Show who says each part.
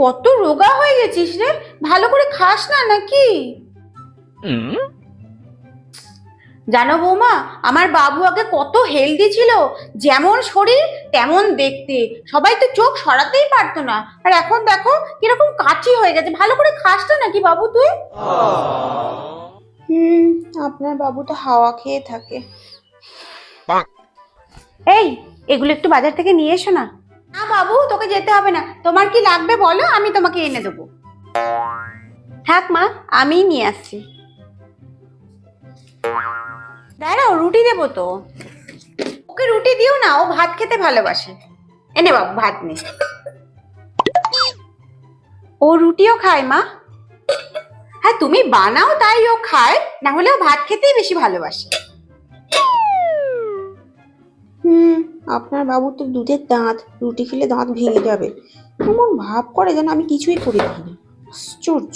Speaker 1: কত রোগা হয়ে গেছিস রে, ভালো করে খাস না নাকি? জানো বৌমা, আমার বাবু আগে কত হেলদি ছিল, যেমন শরীর তেমন দেখতে, সবাই তো চোখ সরাতেই পারতো না। আর এখন দেখো কিরকম কাচি হয়ে গেছে। ভালো করে খাস না নাকি বাবু তুই? আপনার বাবু তো হাওয়া খেয়ে থাকে। এই, এগুলো একটু বাজার থেকে নিয়ে এসো না। না বাবু, তোকে যেতে হবে না। তোমার কি লাগবে বলো, আমি তোমাকে এনে দেবো। থাক মা, আমিই নিয়ে আসছি। দাঁড়াও, রুটি দেবো তো। ওকে রুটি দিও না, ও ভাত খেতে ভালোবাসে। এনে বাবু, ভাত নে। ও রুটিও খায় মা? হ্যাঁ, তুমি বানাও তাই ও খায়, না হলে ও ভাত খেতেই বেশি ভালোবাসে। আপনার বাবু তো দুধের দাঁত, রুটি খেলে দাঁত ভেঙে যাবে। এমন ভাব করে যেন আমি কিছুই করে দিই না। আশ্চর্য।